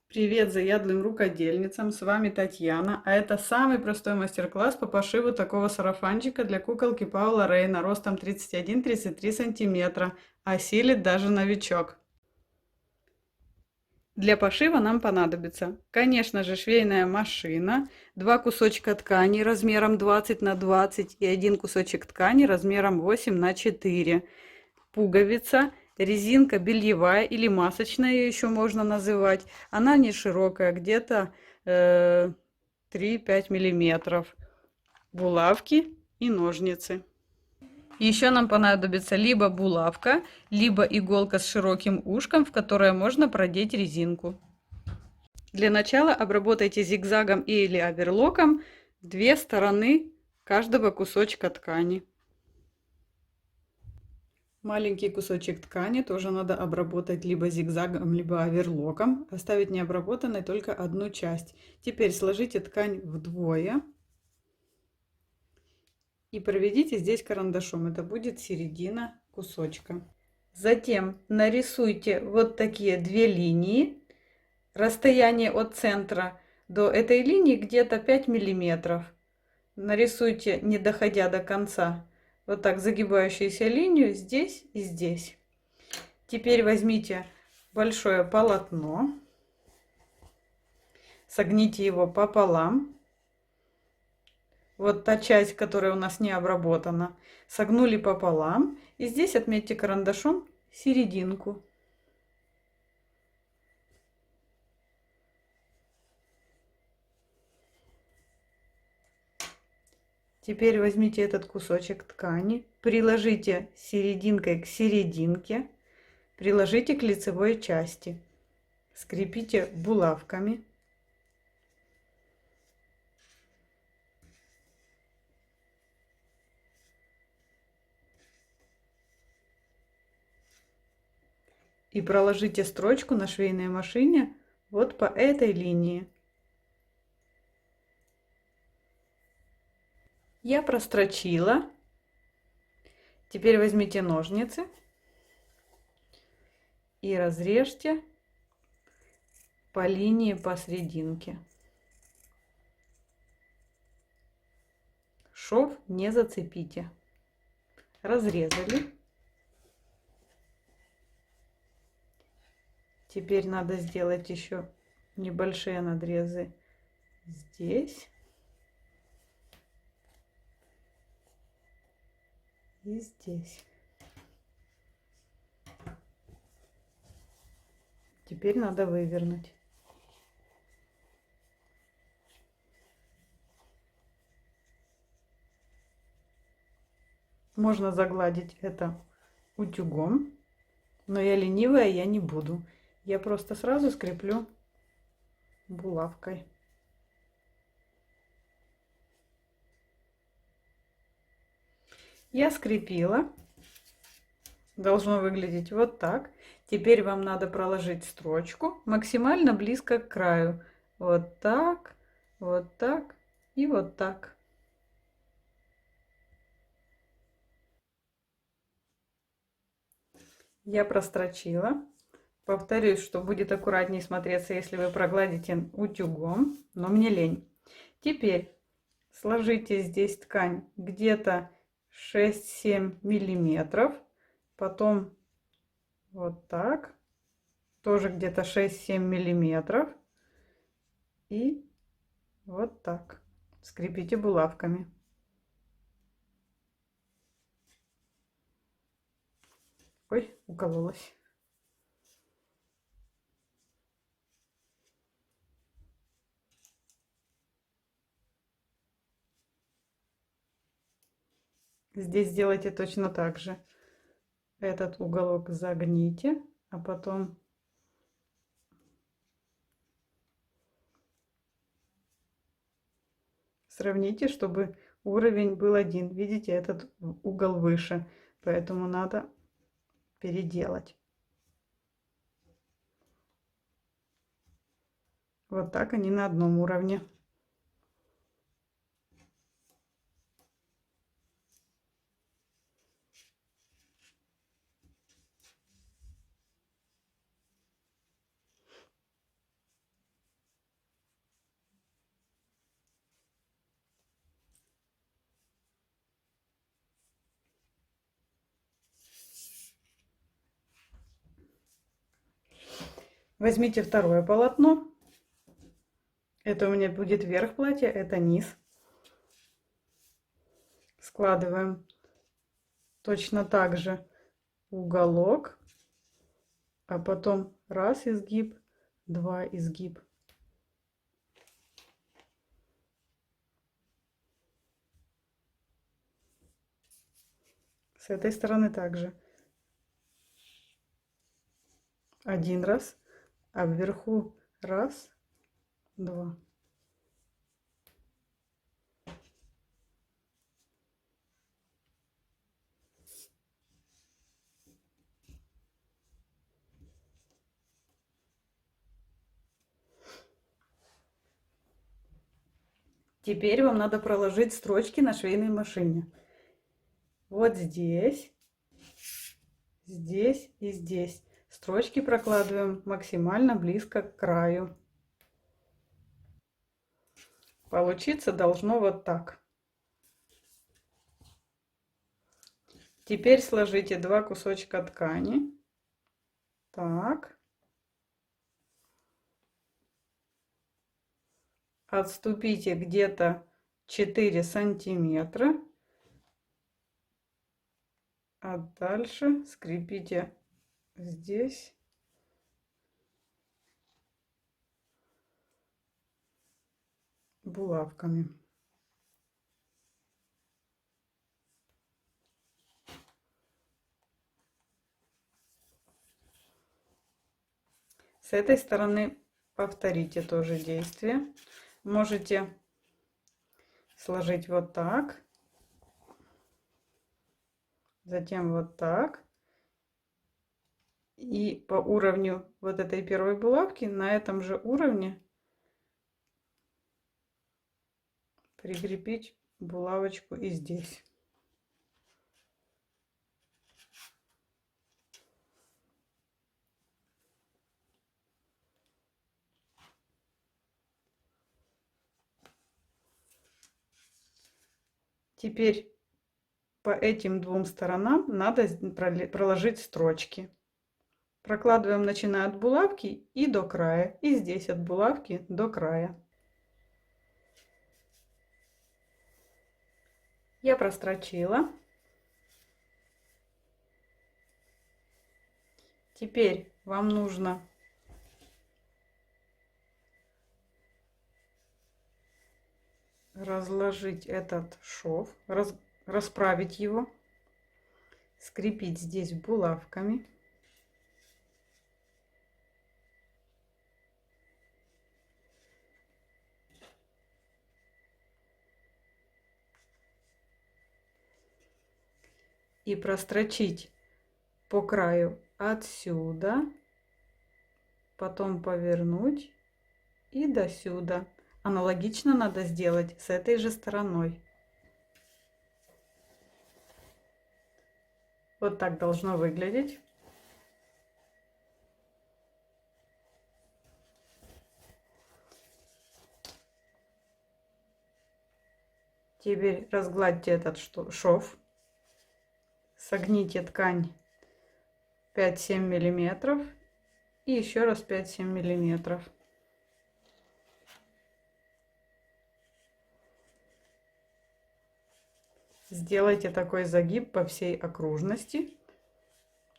Привет заядлым рукодельницам, с вами Татьяна, а это самый простой мастер-класс по пошиву такого сарафанчика для куколки Паула Рейна ростом 31-33 сантиметра, а силит даже новичок. Для пошива нам понадобится, конечно же, швейная машина, два кусочка ткани размером 20 на 20 и один кусочек ткани размером 8 на 4, пуговица, резинка бельевая или масочная ее еще можно называть. Она не широкая, где-то 3-5 миллиметров. Булавки и ножницы. Еще нам понадобится либо булавка, либо иголка с широким ушком, в которое можно продеть резинку. Для начала обработайте зигзагом или оверлоком две стороны каждого кусочка ткани. Маленький кусочек ткани тоже надо обработать либо зигзагом, либо оверлоком. Оставить необработанной только одну часть. Теперь сложите ткань вдвое. И проведите здесь карандашом. Это будет середина кусочка. Затем нарисуйте вот такие две линии. Расстояние от центра до этой линии где-то 5 миллиметров. Нарисуйте, не доходя до конца, вот так загибающуюся линию здесь и здесь. Теперь возьмите большое полотно, согните его пополам. Вот та часть, которая у нас не обработана, согнули пополам. И здесь отметьте карандашом серединку. Теперь возьмите этот кусочек ткани, приложите серединкой к серединке, приложите к лицевой части, скрепите булавками. И проложите строчку на швейной машине вот по этой линии. Я прострочила. Теперь возьмите ножницы и разрежьте по линии посерединке. Шов не зацепите. Разрезали. Теперь надо сделать еще небольшие надрезы здесь и здесь. Теперь надо вывернуть. Можно загладить это утюгом, но я ленивая, я не буду. Я просто сразу скреплю булавкой. Я скрепила. Должно выглядеть вот так. Теперь вам надо проложить строчку максимально близко к краю. Вот так и вот так. Я прострочила. Повторюсь, что будет аккуратнее смотреться, если вы прогладите утюгом, но мне лень. Теперь сложите здесь ткань где-то 6-7 миллиметров. Потом вот так. Тоже где-то 6-7 миллиметров. И вот так. Скрепите булавками. Ой, укололась. Здесь сделайте точно так же. Этот уголок загните, а потом сравните, чтобы уровень был один. Видите, этот угол выше, поэтому надо переделать. Вот так они на одном уровне. Возьмите второе полотно. Это у меня будет верх платья, это низ. Складываем точно так же уголок, а потом раз изгиб, два изгиб. С этой стороны также. Один раз, а вверху раз, два. Теперь вам надо проложить строчки на швейной машине. Вот здесь, здесь и здесь. Строчки прокладываем максимально близко к краю. Получиться должно вот так. Теперь сложите два кусочка ткани. Так. Отступите где-то 4 сантиметра. А дальше скрепите здесь. Булавками. С этой стороны повторите тоже действие. Можете сложить вот так, затем вот так. И по уровню вот этой первой булавки на этом же уровне прикрепить булавочку и здесь. Теперь по этим двум сторонам надо проложить строчки. Прокладываем, начиная от булавки и до края. И здесь от булавки до края. Я прострочила. Теперь вам нужно разложить этот шов, расправить его, скрепить здесь булавками. И прострочить по краю отсюда, потом повернуть и до сюда. Аналогично надо сделать с этой же стороной. Вот так должно выглядеть. Теперь разгладьте этот шов. Согните ткань 5-7 миллиметров и еще раз 5-7 миллиметров. Сделайте такой загиб по всей окружности,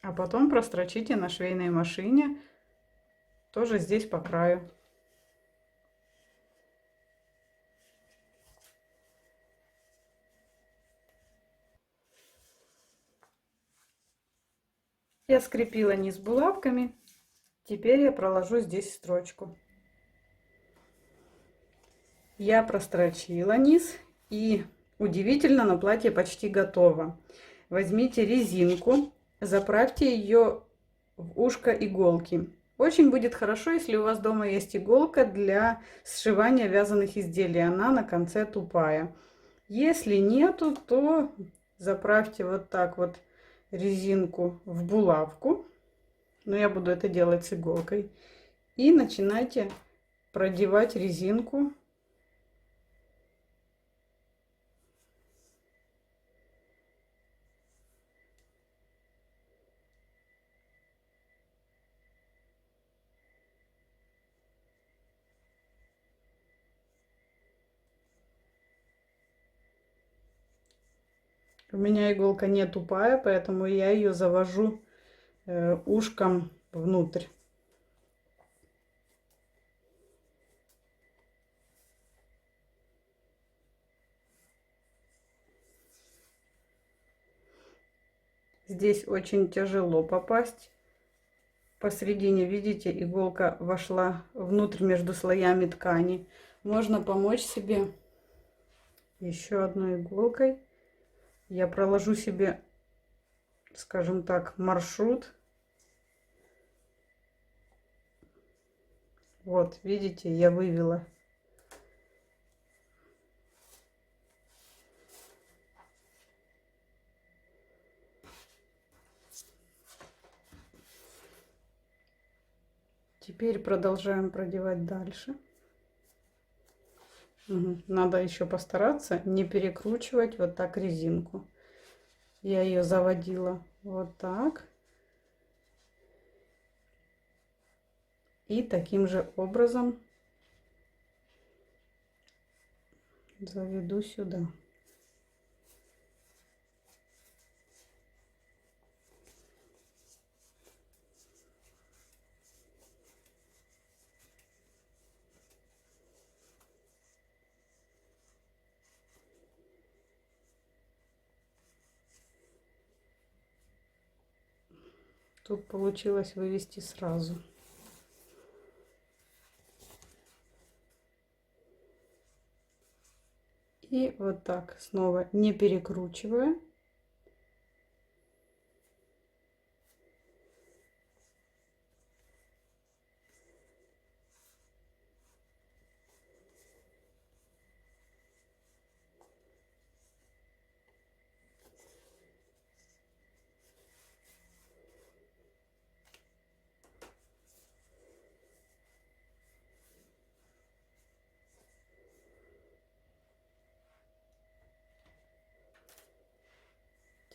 а потом прострочите на швейной машине тоже здесь по краю. Я скрепила низ булавками. Теперь я проложу здесь строчку. Я прострочила низ, и удивительно, но платье почти готово. Возьмите резинку, заправьте ее в ушко иголки. Очень будет хорошо, если у вас дома есть иголка для сшивания вязаных изделий. Она на конце тупая. Если нету, то заправьте вот так вот резинку в булавку. Но я буду это делать с иголкой. И начинайте продевать резинку . У меня иголка не тупая, поэтому я ее завожу ушком внутрь. Здесь очень тяжело попасть. Посередине, видите, иголка вошла внутрь между слоями ткани. Можно помочь себе еще одной иголкой. Я проложу себе, скажем так, маршрут. Вот, видите, я вывела. Теперь продолжаем продевать дальше. Надо еще постараться не перекручивать вот так резинку. Я ее заводила вот так. И таким же образом заведу сюда. Тут получилось вывести сразу. И вот так снова, не перекручивая.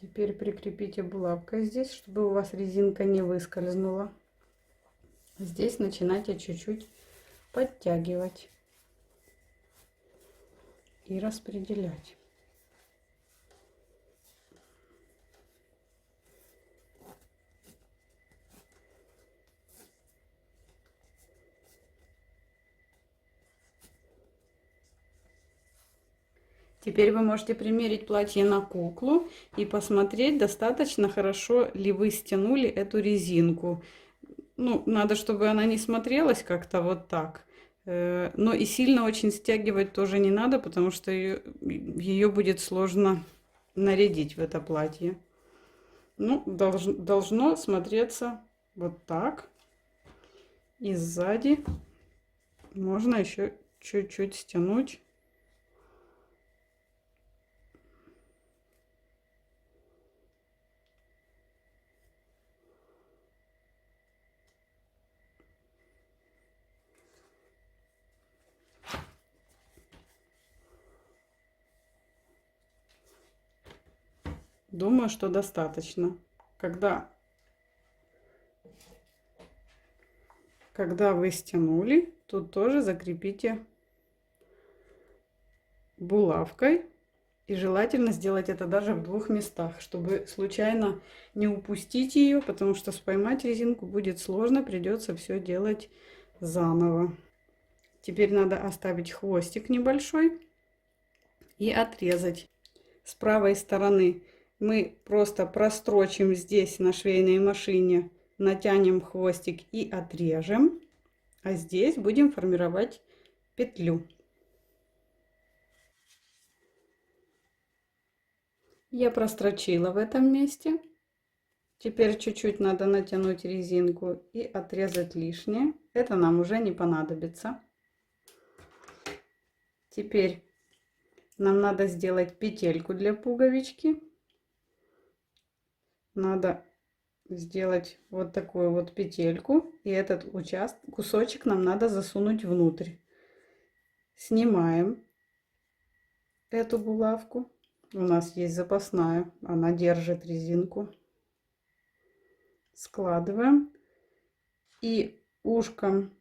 Теперь прикрепите булавкой здесь, чтобы у вас резинка не выскользнула. Здесь начинайте чуть-чуть подтягивать и распределять. Теперь вы можете примерить платье на куклу и посмотреть, достаточно хорошо ли вы стянули эту резинку. Ну, надо, чтобы она не смотрелась как-то вот так. Но и сильно очень стягивать тоже не надо, потому что ее будет сложно нарядить в это платье. Ну, должно смотреться вот так. И сзади можно еще чуть-чуть стянуть. Думаю, что достаточно. Когда вы стянули, тут тоже закрепите булавкой. И желательно сделать это даже в двух местах, чтобы случайно не упустить ее, потому что поймать резинку будет сложно, придется все делать заново. Теперь надо оставить хвостик небольшой и отрезать. С правой стороны мы просто прострочим здесь на швейной машине, натянем хвостик и отрежем, а здесь будем формировать петлю. Я прострочила в этом месте. Теперь чуть-чуть надо натянуть резинку и отрезать лишнее. Это нам уже не понадобится. Теперь нам надо сделать петельку для пуговички. Надо сделать вот такую вот петельку. И этот кусочек нам надо засунуть внутрь. Снимаем эту булавку. У нас есть запасная, она держит резинку. Складываем и ушком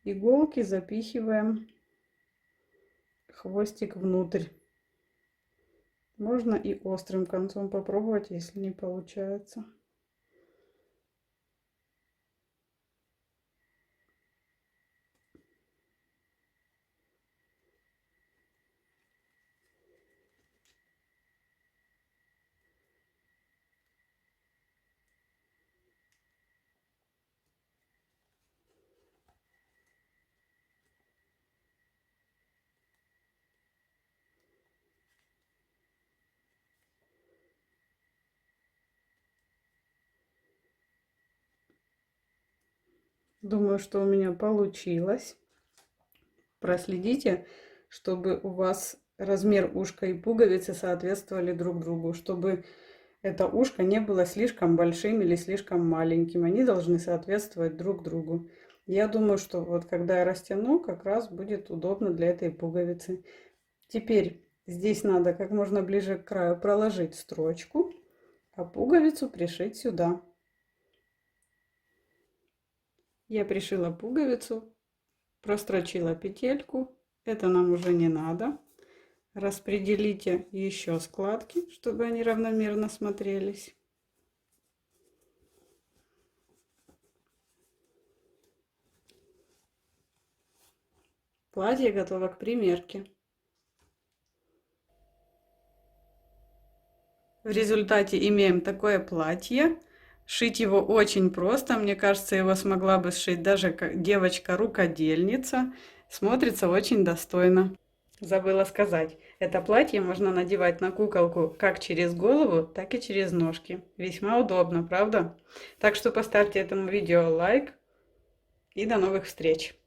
иголки запихиваем хвостик внутрь. Можно и острым концом попробовать, если не получается. Думаю, что у меня получилось. Проследите, чтобы у вас размер ушка и пуговицы соответствовали друг другу, чтобы это ушко не было слишком большим или слишком маленьким. Они должны соответствовать друг другу. Я думаю, что вот когда я растяну, как раз будет удобно для этой пуговицы. Теперь здесь надо как можно ближе к краю проложить строчку, а пуговицу пришить сюда. Я пришила пуговицу, прострочила петельку. Это нам уже не надо. Распределите еще складки, чтобы они равномерно смотрелись. Платье готово к примерке. В результате имеем такое платье. Шить его очень просто. Мне кажется, его смогла бы сшить даже девочка-рукодельница. Смотрится очень достойно. Забыла сказать, это платье можно надевать на куколку как через голову, так и через ножки. Весьма удобно, правда? Так что поставьте этому видео лайк и до новых встреч!